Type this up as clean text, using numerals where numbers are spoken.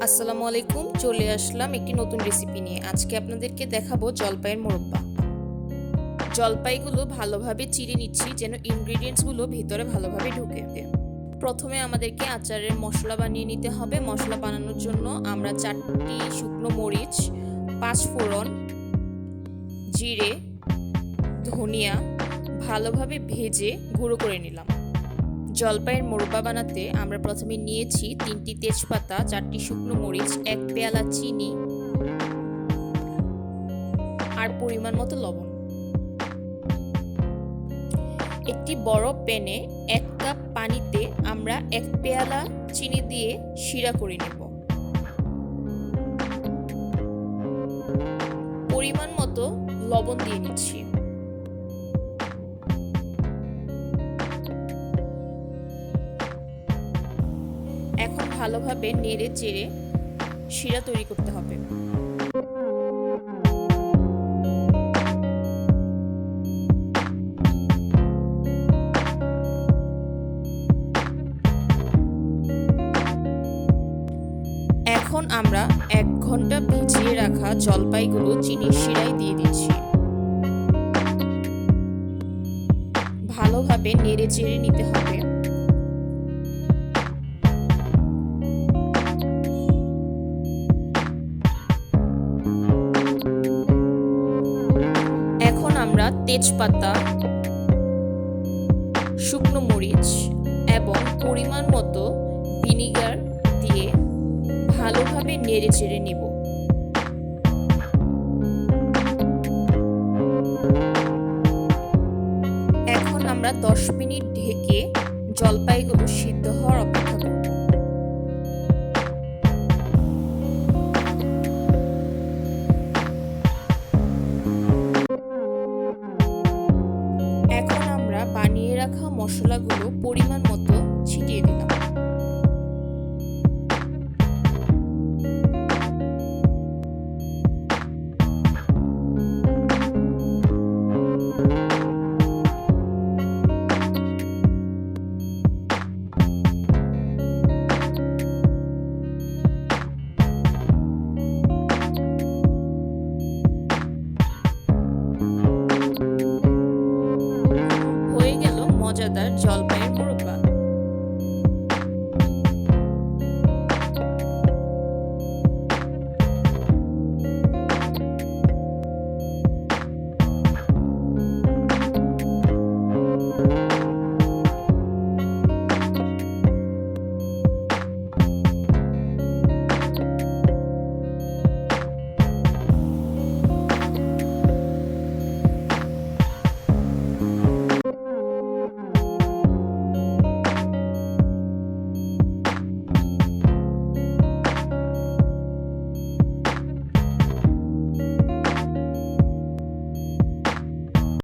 আসসালামু আলাইকুম, চলে আসলাম একটি নতুন রেসিপি নিয়ে। আজকে আপনাদেরকে দেখাবো জলপাইয়ের মোরব্বা। জলপাইগুলো ভালোভাবে চিড়ে নিচ্ছি যেন ইনগ্রেডিয়েন্টসগুলো ভিতরে ভালোভাবে ঢুকে। প্রথমে আমাদেরকে আচারের মশলা বানিয়ে নিতে হবে। মশলা বানানোর জন্য আমরা 4টি শুকনো মরিচ, 5 ফোড়ন, জিরে, ধনিয়া ভালোভাবে ভেজে গুঁড়ো করে নিলাম। জলপাইয়ের মোরব্বা বানাতে আমরা প্রথমে নিয়েছি 3টি তেজপাতা, 4টি শুকনো মরিচ, 1 পেয়ালা চিনি আর পরিমাণ মতো লবণ। একটি বড় প্যানে 1 কাপ পানিতে আমরা 1 পেয়ালা চিনি দিয়ে শিরা করে নেব। পরিমাণ মতো লবণ দিয়ে নিচ্ছি। এখন ভালোভাবে নেড়ে চেড়ে শিরা তৈরি করতে হবে। এখন আমরা 1 ঘন্টা ভিজিয়ে রাখা জলপাইগুলো চিনির শিরায় দিয়ে দিচ্ছি। ভালোভাবে নেড়ে চেড়ে নিতে হবে। এখন আমরা তেজপাতা, শুকনো মরিচ এবং পরিমাণ মতো ভিনিগার দিয়ে ভালোভাবে নেড়ে চেড়ে নিব। এখন আমরা 10 মিনিট ঢেকে জলপাইগুলো সিদ্ধ হওয়ার অপেক্ষা করব। এখন আমরা বানিয়ে রাখা মশলাগুলো